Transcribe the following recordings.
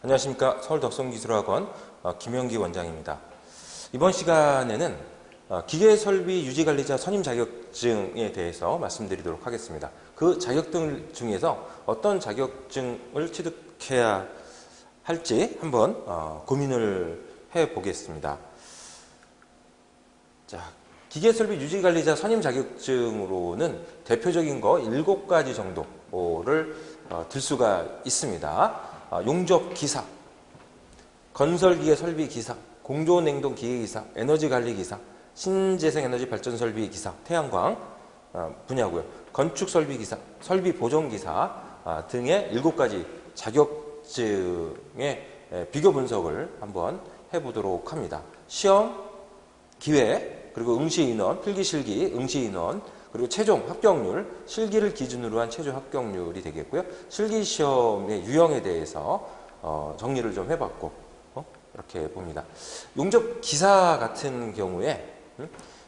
안녕하십니까. 서울덕성기술학원 김영기 원장입니다. 이번 시간에는 기계설비 유지관리자 선임 자격증에 대해서 말씀드리도록 하겠습니다. 그 자격증 중에서 어떤 자격증을 취득해야 할지 한번 고민을 해보겠습니다. 자, 기계설비 유지관리자 선임 자격증으로는 대표적인 거 7가지 정도를 들 수가 있습니다. 용접기사, 건설기계 설비기사, 공조냉동기계기사, 에너지관리기사, 신재생에너지 발전설비 기사, 태양광 분야고요. 건축설비기사, 설비보정기사 등의 7가지 자격증의 비교 분석을 한번 해보도록 합니다. 시험, 기회, 그리고 응시인원, 필기실기, 응시인원, 그리고 최종 합격률, 실기를 기준으로 한 최종 합격률이 되겠고요. 실기시험의 유형에 대해서 정리를 좀 해봤고 이렇게 봅니다. 용접기사 같은 경우에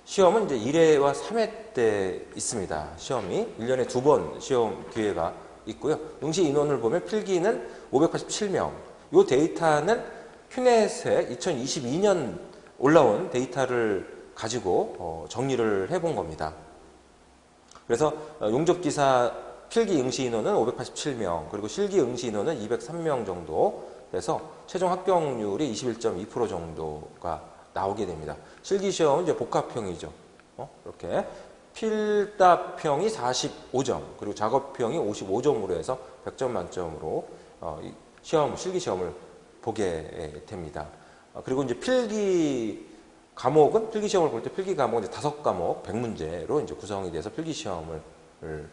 시험은 이제 1회와 3회 때 있습니다. 시험이 1년에 2번 시험 기회가 있고요. 응시인원을 보면 필기는 587명. 이 데이터는 큐넷에 2022년 올라온 데이터를 가지고 정리를 해본 겁니다. 그래서 용접기사 필기 응시 인원은 587명, 그리고 실기 응시 인원은 203명 정도 돼서 최종 합격률이 21.2% 정도가 나오게 됩니다. 실기 시험은 이제 복합형이죠. 이렇게 필답형이 45점, 그리고 작업형이 55점으로 해서 100점 만점으로 실기 시험을 보게 됩니다. 그리고 이제 필기 과목은 필기 시험을 볼 때 필기 과목은 이제 5과목 100문제로 이제 구성이 돼서 필기 시험을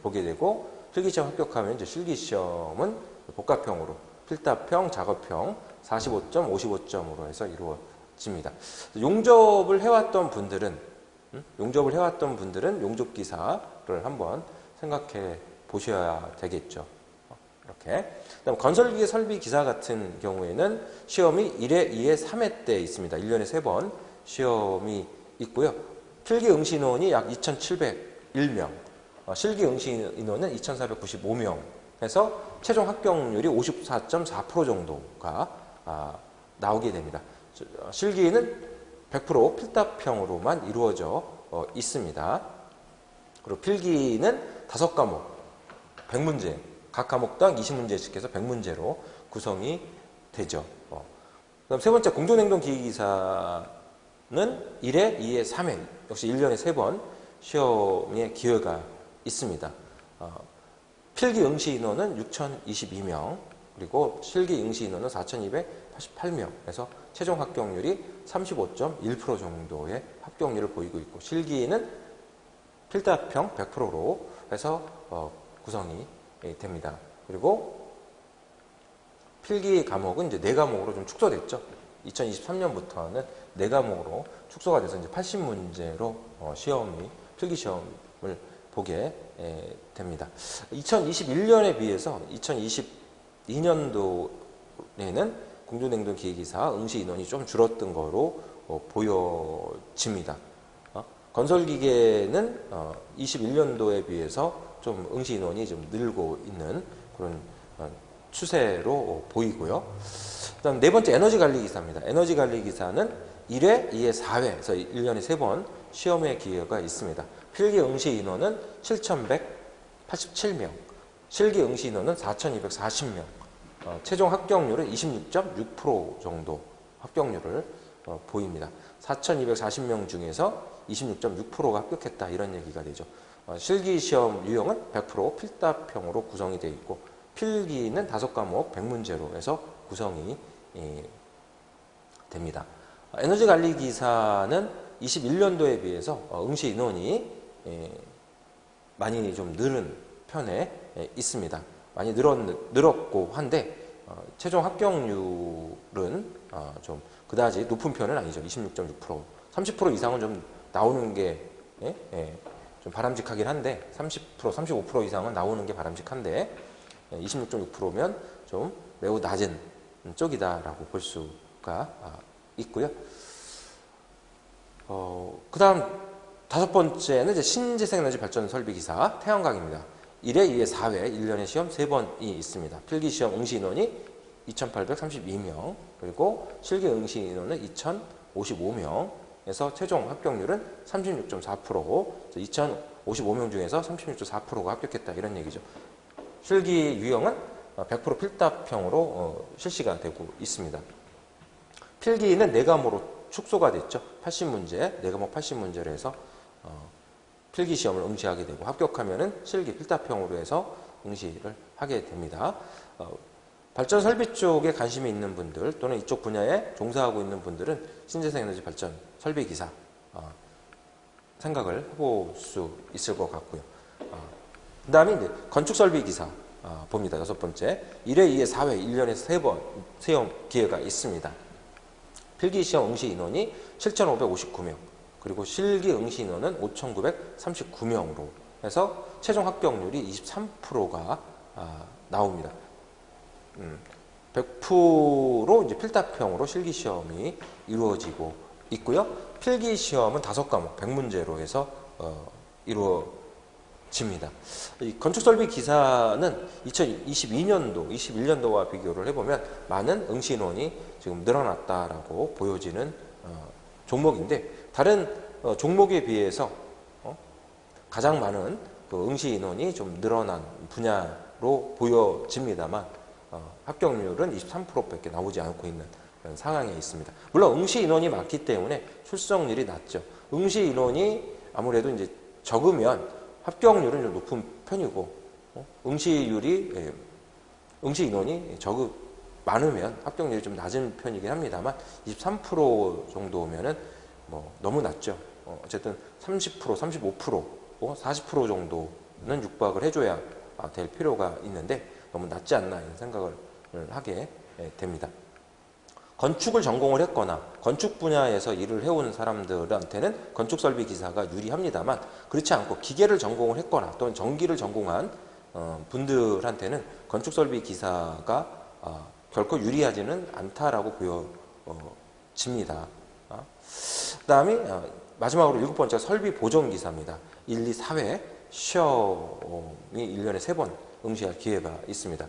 보게 되고, 필기 시험 합격하면 이제 실기 시험은 복합형으로 필답형, 작업형 45점, 55점으로 해서 이루어집니다. 용접을 해왔던 분들은 용접기사를 한번 생각해 보셔야 되겠죠. 이렇게. 그다음 건설기계 설비기사 같은 경우에는 시험이 1회, 2회, 3회 때 있습니다. 1년에 3번 시험이 있고요. 필기 응시 인원이 약 2,701명, 실기 응시 인원은 2,495명 해서 최종 합격률이 54.4% 정도가 나오게 됩니다. 실기는 100% 필답형으로만 이루어져 있습니다. 그리고 필기는 5과목 100문제, 각 과목당 20문제씩 해서 100문제로 구성이 되죠. 그다음 세 번째 공조냉동기계기사는 1회, 2회, 3회 역시 1년에 3번 시험의 기회가 있습니다. 필기 응시 인원은 6,022명, 그리고 실기 응시 인원은 4,288명 해서 최종 합격률이 35.1% 정도의 합격률을 보이고 있고, 실기는 필답형 100%로 해서 구성이 됩니다. 그리고 필기 과목은 이제 4과목으로 좀 축소됐죠. 2023년부터는 4과목으로 축소가 돼서 이제 80문제로 필기 시험을 보게 됩니다. 2021년에 비해서 2022년도에는 공조냉동 기계기사 응시 인원이 좀 줄었던 거로 보여집니다. 건설기계는 21년도에 비해서 좀 응시 인원이 좀 늘고 있는 그런 추세로 보이고요. 그다음 네 번째 에너지관리기사입니다. 에너지관리기사는 1회, 2회, 4회에서 1년에 3번 시험의 기회가 있습니다. 필기 응시 인원은 7,187명, 실기 응시 인원은 4,240명, 최종 합격률은 26.6% 정도 합격률을 보입니다. 4,240명 중에서 26.6%가 합격했다, 이런 얘기가 되죠. 실기 시험 유형은 100% 필답형으로 구성이 되어 있고, 필기는 5과목 100문제로 해서 구성이 됩니다. 에너지관리기사는 21년도에 비해서 응시 인원이 많이 좀 늘은 편에 있습니다. 많이 늘었고 한데 최종 합격률은 좀 그다지 높은 편은 아니죠. 26.6%, 30% 이상은 좀 나오는 게 좀 바람직하긴 한데, 30%, 35% 이상은 나오는 게 바람직한데 26.6%면 좀 매우 낮은 쪽이다라고 볼 수가 있고요. 그 다음 5번째는 이제 신재생에너지 발전 설비기사 태양광입니다. 1회, 2회, 4회 1년에 시험 3번이 있습니다. 필기시험 응시 인원이 2,832명, 그리고 실기 응시 인원은 2,055명에서 최종 합격률은 36.4%, 2,055명 중에서 36.4%가 합격했다 이런 얘기죠. 실기 유형은 100% 필답형으로 실시가 되고 있습니다. 필기는 4과목으로 축소가 됐죠. 80문제, 4과목 80문제로 해서 필기 시험을 응시하게 되고 합격하면은 실기 필답형으로 해서 응시를 하게 됩니다. 발전 설비 쪽에 관심이 있는 분들 또는 이쪽 분야에 종사하고 있는 분들은 신재생 에너지 발전 설비 기사 생각을 해볼 수 있을 것 같고요. 그 다음에 이제 건축 설비 기사 봅니다. 6번째. 1회, 2회, 4회, 1년에서 3번 시험 기회가 있습니다. 필기 시험 응시 인원이 7,559명, 그리고 실기 응시 인원은 5,939명으로 해서 최종 합격률이 23%가 나옵니다. 100% 이제 필답형으로 실기 시험이 이루어지고 있고요. 필기 시험은 5과목 100문제로 해서 이루어집니다. 이 건축설비 기사는 2022년도, 21년도와 비교를 해보면 많은 응시 인원이 지금 늘어났다라고 보여지는 종목인데, 다른 종목에 비해서 가장 많은 그 응시 인원이 좀 늘어난 분야로 보여집니다만 합격률은 23%밖에 나오지 않고 있는 상황에 있습니다. 물론 응시 인원이 많기 때문에 출석률이 낮죠. 응시 인원이 아무래도 이제 적으면 합격률은 좀 높은 편이고, 응시 인원이 많으면 합격률이 좀 낮은 편이긴 합니다만 23% 정도면은 뭐 너무 낮죠. 어쨌든 30%, 35%, 40% 정도는 육박을 해줘야 될 필요가 있는데 너무 낮지 않나 이런 생각을 하게 됩니다. 건축을 전공을 했거나 건축 분야에서 일을 해온 사람들한테는 건축설비 기사가 유리합니다만, 그렇지 않고 기계를 전공을 했거나 또는 전기를 전공한 분들한테는 건축설비 기사가 결코 유리하지는 않다라고 보여집니다. 그 다음에 마지막으로 7번째가 설비 보정 기사입니다. 1, 2, 4회 시험이 1년에 3번 응시할 기회가 있습니다.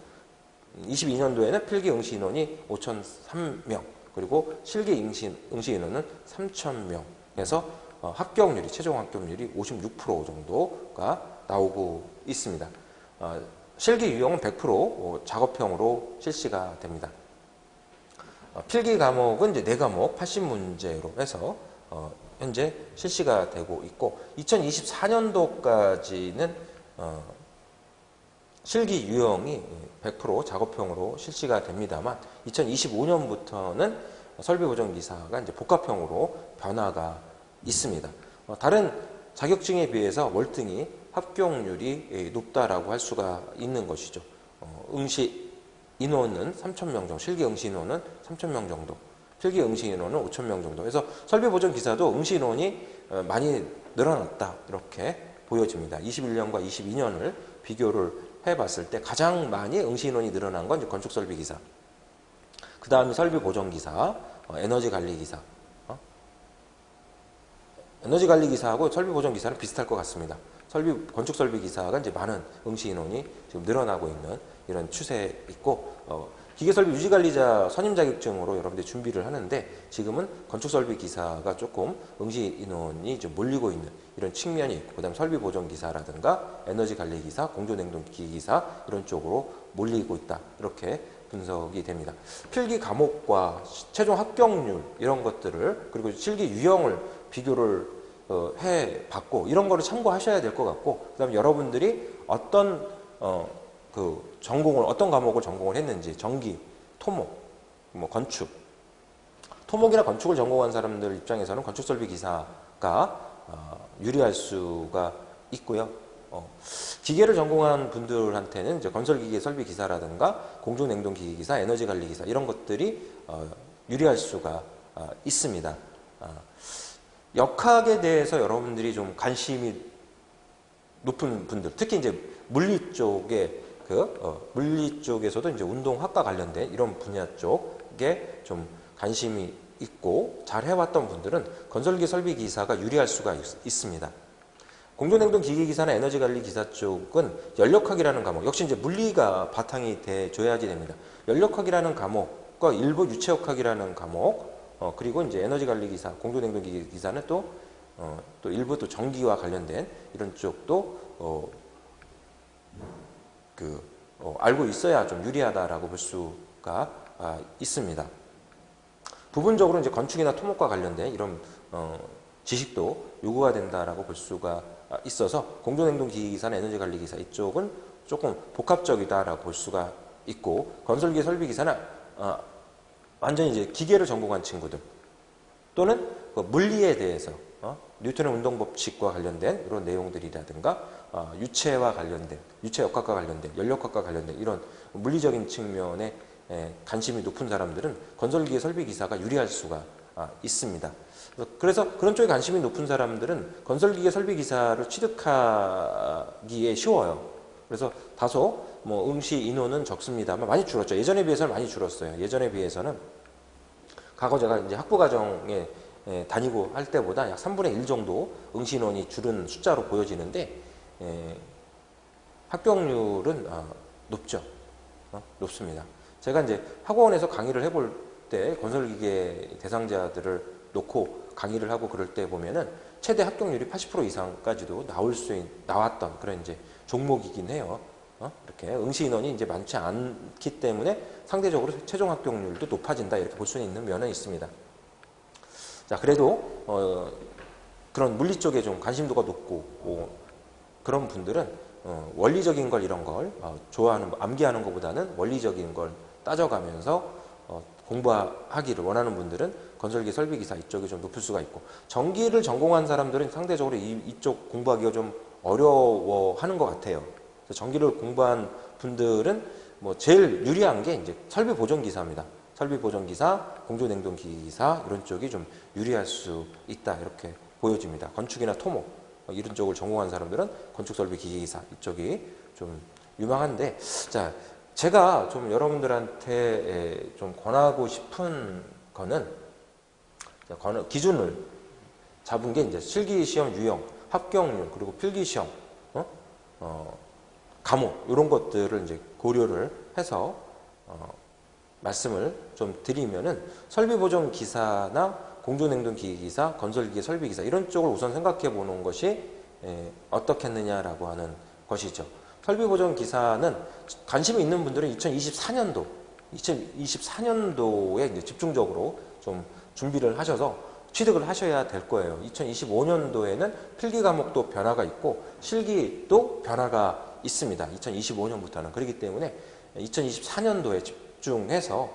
22년도에는 필기 응시 인원이 5,003명, 그리고 실기 응시 인원은 3,000명에서 합격률이, 최종 합격률이 56% 정도가 나오고 있습니다. 실기 유형은 100% 작업형으로 실시가 됩니다. 필기 과목은 이제 4과목 80문제로 해서 현재 실시가 되고 있고, 2024년도까지는 실기 유형이 100% 작업형으로 실시가 됩니다만 2025년부터는 설비보정기사가 이제 복합형으로 변화가 있습니다. 다른 자격증에 비해서 월등히 합격률이 높다라고 할 수가 있는 것이죠. 응시 인원은 3,000명 정도, 실기 응시 인원은 3,000명 정도, 필기 응시 인원은 5,000명 정도 해서 설비보정기사도 응시 인원이 많이 늘어났다 이렇게 보여집니다. 21년과 22년을 비교를 해봤을 때 가장 많이 응시 인원이 늘어난 건 이제 건축설비기사, 그 다음에 설비보정기사, 에너지관리기사. 에너지관리기사하고 설비보정기사는 비슷할 것 같습니다. 건축설비기사가 이제 많은 응시 인원이 지금 늘어나고 있는 이런 추세에 있고, 기계설비 유지관리자 선임 자격증으로 여러분들이 준비를 하는데, 지금은 건축설비기사가 조금 응시 인원이 좀 몰리고 있는 이런 측면이 있고, 그다음 설비보정기사라든가 에너지관리기사, 공조냉동기기사 이런 쪽으로 몰리고 있다 이렇게 분석이 됩니다. 필기 과목과 최종 합격률 이런 것들을, 그리고 실기 유형을 비교를 해봤고, 이런 거를 참고하셔야 될 것 같고, 그다음에 여러분들이 어떤 어떤 과목을 전공을 했는지, 전기, 토목, 뭐 건축, 토목이나 건축을 전공한 사람들 입장에서는 건축설비 기사가 유리할 수가 있고요. 기계를 전공한 분들한테는 이제 건설기계 설비 기사라든가 공조냉동기기 기사, 에너지관리 기사 이런 것들이 유리할 수가 있습니다. 역학에 대해서 여러분들이 좀 관심이 높은 분들, 특히 이제 물리 쪽에 물리 쪽에서도 이제 운동학과 관련된 이런 분야 쪽에 좀 관심이 있고 잘 해왔던 분들은 건설기 설비 기사가 유리할 수가 있습니다. 공조냉동 기계기사나 에너지관리기사 쪽은 연력학이라는 과목, 역시 이제 물리가 바탕이 돼줘야지 됩니다. 연력학이라는 과목과 일부 유체역학이라는 과목, 그리고 이제 에너지관리기사, 공조냉동 기계기사는 또 일부 또 전기와 관련된 이런 쪽도 알고 있어야 좀 유리하다라고 볼 수가 있습니다. 부분적으로 이제 건축이나 토목과 관련된 이런 지식도 요구가 된다라고 볼 수가 있어서 공조냉동 기기기사나 에너지관리기사 이쪽은 조금 복합적이다라고 볼 수가 있고, 건설기계 설비기사나 완전히 이제 기계를 전공한 친구들 또는 그 물리에 대해서 뉴턴의 운동법칙과 관련된 이런 내용들이라든가 유체와 관련된, 유체역학과 관련된, 연력학과 관련된 이런 물리적인 측면에 관심이 높은 사람들은 건설기계 설비기사가 유리할 수가 있습니다. 그래서 그런 쪽에 관심이 높은 사람들은 건설기계 설비기사를 취득하기에 쉬워요. 그래서 다소 뭐 응시 인원은 적습니다만 많이 줄었죠. 예전에 비해서는 많이 줄었어요. 예전에 비해서는 과거 제가 이제 학부과정에 다니고 할 때보다 약 3분의 1 정도 응시 인원이 줄은 숫자로 보여지는데 합격률은 높죠. 높습니다. 제가 이제 학원에서 강의를 해볼 때 건설기계 대상자들을 놓고 강의를 하고 그럴 때 보면은 최대 합격률이 80% 이상까지도 나왔던 그런 이제 종목이긴 해요. 이렇게 응시 인원이 이제 많지 않기 때문에 상대적으로 최종 합격률도 높아진다 이렇게 볼 수 있는 면은 있습니다. 자, 그래도 그런 물리 쪽에 좀 관심도가 높고 그런 분들은 원리적인 걸 이런 걸 좋아하는, 암기하는 것보다는 원리적인 걸 따져가면서 공부하기를 원하는 분들은 건설기 설비기사 이쪽이 좀 높을 수가 있고, 전기를 전공한 사람들은 상대적으로 이쪽 공부하기가 좀 어려워하는 것 같아요. 그래서 전기를 공부한 분들은 뭐 제일 유리한 게 이제 설비보존기사입니다. 설비보존기사, 공조냉동기기사 이런 쪽이 좀 유리할 수 있다 이렇게 보여집니다. 건축이나 토목 이런 쪽을 전공한 사람들은 건축설비기기사 이쪽이 좀 유망한데, 자, 제가 좀 여러분들한테 좀 권하고 싶은 거는 기준을 잡은 게 이제 실기시험 유형, 합격률, 그리고 필기시험, 과목 이런 것들을 이제 고려를 해서 말씀을 좀 드리면은 설비보존 기사나 공조냉동 기기기사, 건설기계 설비기사 이런 쪽을 우선 생각해 보는 것이 어떻겠느냐라고 하는 것이죠. 설비보존 기사는 관심이 있는 분들은 2024년도에 이제 집중적으로 좀 준비를 하셔서 취득을 하셔야 될 거예요. 2025년도에는 필기 과목도 변화가 있고 실기도 변화가 있습니다. 2025년부터는. 그렇기 때문에 2024년도에 집중해서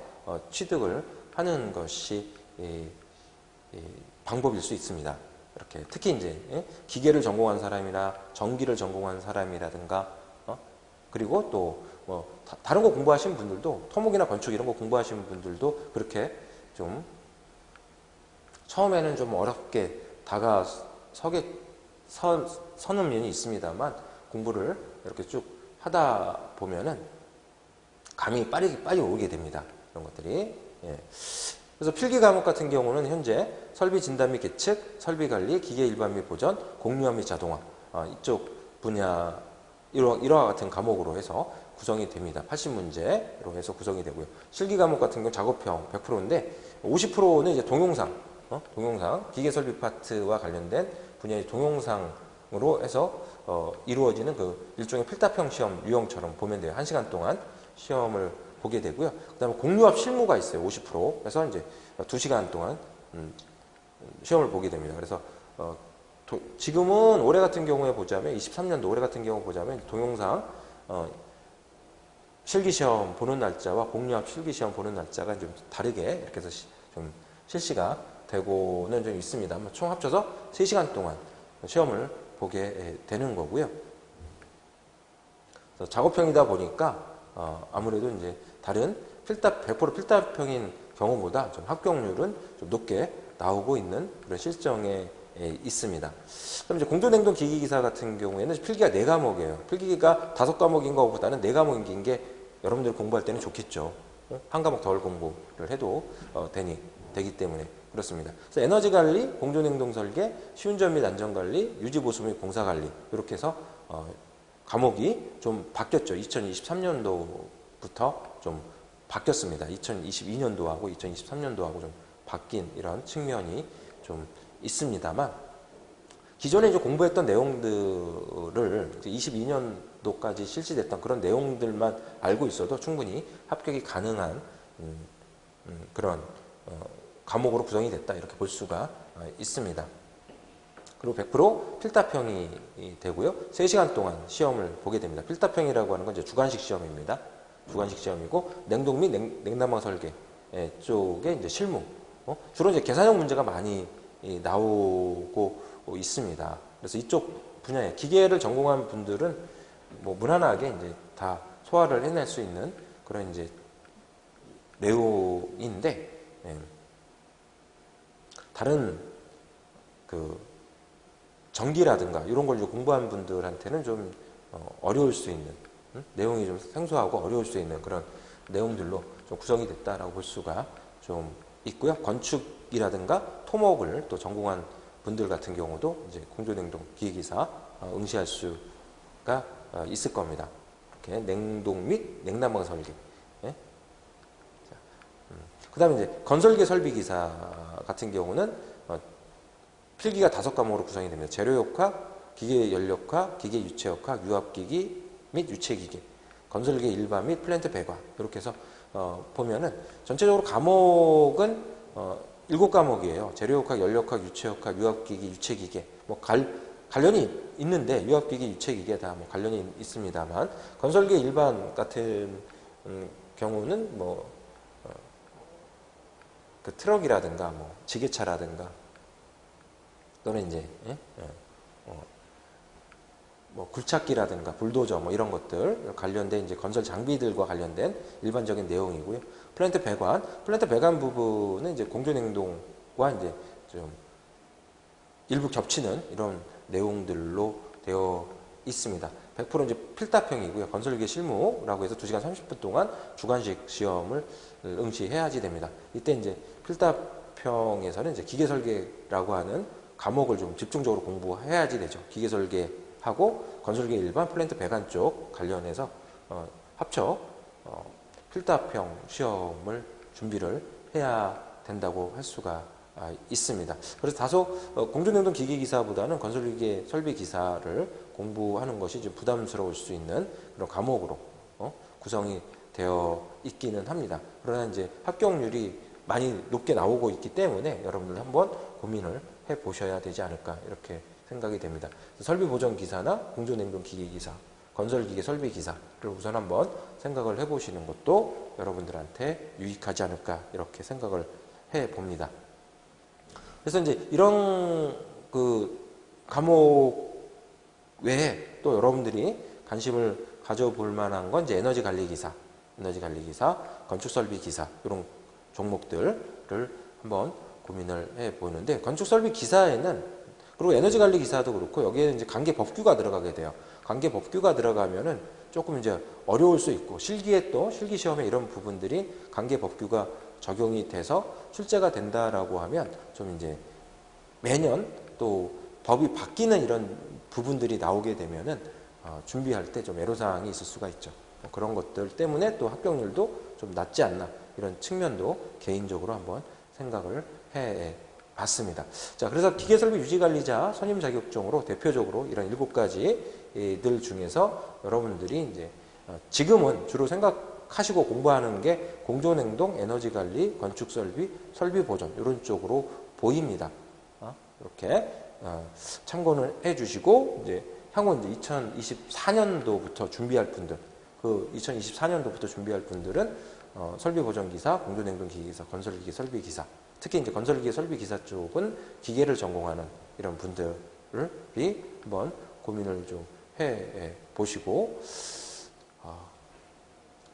취득을 하는 것이 방법일 수 있습니다. 이렇게 특히 이제 기계를 전공한 사람이나 전기를 전공한 사람이라든가 그리고 또 뭐 다른 거 공부하시는 분들도 토목이나 건축 이런 거 공부하시는 분들도 그렇게 좀 처음에는 좀 어렵게 서는 면이 있습니다만 공부를 이렇게 쭉 하다 보면은 감이 빨리 오게 됩니다. 이런 것들이. 그래서 필기 과목 같은 경우는 현재 설비 진단 및 계측, 설비 관리, 기계 일반 및 보전, 공유화 및 자동화 이쪽 분야 이와 같은 과목으로 해서 구성이 됩니다. 80문제로 해서 구성이 되고요. 실기 과목 같은 경우 작업형 100%인데 50%는 이제 동영상, 기계 설비 파트와 관련된 분야의 동영상으로 해서 이루어지는 그 일종의 필답형 시험 유형처럼 보면 돼요. 1시간 동안 시험을 보게 되고요. 그다음에 공유합 실무가 있어요. 50%. 그래서 이제 2시간 동안 시험을 보게 됩니다. 그래서 지금은 올해 같은 경우에 보자면 23년도 올해 같은 경우 보자면 동영상 실기시험 보는 날짜와 공유합 실기시험 보는 날짜가 좀 다르게 이렇게 해서 좀 실시가 되고는 좀 있습니다. 총 합쳐서 3시간 동안 시험을 보게 되는 거고요. 그래서 작업형이다 보니까 아무래도 이제 다른 100% 필답형인 경우보다 좀 합격률은 좀 높게 나오고 있는 그런 실정에 있습니다. 그럼 이제 공조냉동 기기기사 같은 경우에는 필기가 4과목이에요. 필기가 5과목인 것보다는 4과목인 게 여러분들 공부할 때는 좋겠죠. 한 과목 덜 공부를 해도 되기 때문에 그렇습니다. 그래서 에너지 관리, 공존 행동 설계, 시운전 및 안전 관리, 유지 보수 및 공사 관리 이렇게 해서 과목이 좀 바뀌었죠. 2023년도부터 좀 바뀌었습니다. 2022년도하고 2023년도하고 좀 바뀐 이런 측면이 좀 있습니다만 기존에 이제 공부했던 내용들을 22년도까지 실시됐던 그런 내용들만 알고 있어도 충분히 합격이 가능한 그런 과목으로 구성이 됐다 이렇게 볼 수가 있습니다. 그리고 100% 필답형이 되고요. 3시간 동안 시험을 보게 됩니다. 필답형이라고 하는 건 이제 주관식 시험입니다. 주관식 시험이고 냉동 및 냉난방 설계 쪽에 이제 실무 주로 이제 계산형 문제가 많이 나오고 있습니다. 그래서 이쪽 분야에 기계를 전공한 분들은 뭐 무난하게 이제 다 소화를 해낼 수 있는 그런 이제 내용인데 다른 그 전기라든가 이런 걸 공부한 분들한테는 좀 어려울 수 있는 내용이 좀 생소하고 어려울 수 있는 그런 내용들로 좀 구성이 됐다라고 볼 수가 좀 있고요. 건축이라든가 토목을 또 전공한 분들 같은 경우도 이제 공조냉동 기계기사 응시할 수가 있을 겁니다. 이렇게 냉동 및 냉난방 설계. 예? 그다음에 이제 건설계 설비기사 같은 경우는 필기가 5과목으로 구성이 됩니다. 재료역학, 기계 연력학, 기계 유체역학, 유압기기 및 유체기계, 건설계 일반 및 플랜트 배관 이렇게 해서 보면은 전체적으로 과목은 7과목이에요. 재료역학, 연력학, 유체역학, 유압기기, 유체기계 뭐 관련이 있는데 유압기기, 유체기계 다 뭐 관련이 있습니다만 건설계 일반 같은 경우는 뭐 그 트럭이라든가 뭐 지게차라든가 또는 이제 뭐 굴착기라든가 불도저 뭐 이런 것들 관련된 이제 건설 장비들과 관련된 일반적인 내용이고요. 플랜트 배관 부분은 이제 공존 행동과 이제 좀 일부 겹치는 이런 내용들로 되어 있습니다. 100% 이제 필답형이고요. 건설계 실무라고 해서 2시간 30분 동안 주관식 시험을 응시해야지 됩니다. 이때 이제 필답형에서는 이제 기계 설계라고 하는 과목을 좀 집중적으로 공부해야지 되죠. 기계 설계하고 건설계 일반 플랜트 배관 쪽 관련해서 합쳐 필답형 시험을 준비를 해야 된다고 할 수가 있습니다. 그래서 다소 공존행동 기계기사보다는 건설기계 설비기사를 공부하는 것이 좀 부담스러울 수 있는 그런 과목으로 구성이 되어 있기는 합니다. 그러나 이제 합격률이 많이 높게 나오고 있기 때문에 여러분들 한번 고민을 해 보셔야 되지 않을까 이렇게 생각이 됩니다. 설비보전기사나 공존행동 기계기사, 건설기계 설비기사를 우선 한번 생각을 해 보시는 것도 여러분들한테 유익하지 않을까 이렇게 생각을 해 봅니다. 그래서 이제 이런 그 과목 외에 또 여러분들이 관심을 가져볼 만한 건 이제 에너지 관리 기사, 건축 설비 기사 이런 종목들을 한번 고민을 해 보는데 건축 설비 기사에는 그리고 에너지 관리 기사도 그렇고 여기에 이제 관계 법규가 들어가게 돼요. 관계 법규가 들어가면은 조금 이제 어려울 수 있고 실기 시험에 이런 부분들이 관계 법규가 적용이 돼서 출제가 된다라고 하면 좀 이제 매년 또 법이 바뀌는 이런 부분들이 나오게 되면은 준비할 때 좀 애로사항이 있을 수가 있죠. 그런 것들 때문에 또 합격률도 좀 낮지 않나 이런 측면도 개인적으로 한번 생각을 해 봤습니다. 자, 그래서 기계설비 유지관리자 선임 자격증으로 대표적으로 이런 7가지들 중에서 여러분들이 이제 지금은 주로 생각하시고 공부하는 게 공존행동, 에너지관리, 건축설비, 설비보전 이런 쪽으로 보입니다. 이렇게 참고를 해주시고 이제 향후 이제 2024년도부터 준비할 분들, 그 2024년도부터 준비할 분들은 설비보전기사, 공존행동기계기사, 건설기계 설비기사, 특히 이제 건설기계 설비기사 쪽은 기계를 전공하는 이런 분들이 한번 고민을 좀 해 보시고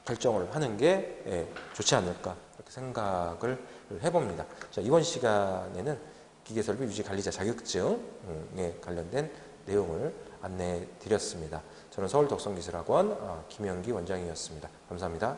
결정을 하는 게 좋지 않을까 이렇게 생각을 해봅니다. 자, 이번 시간에는 기계설비 유지관리자 자격증에 관련된 내용을 안내해 드렸습니다. 저는 서울덕성기술학원 김영기 원장이었습니다. 감사합니다.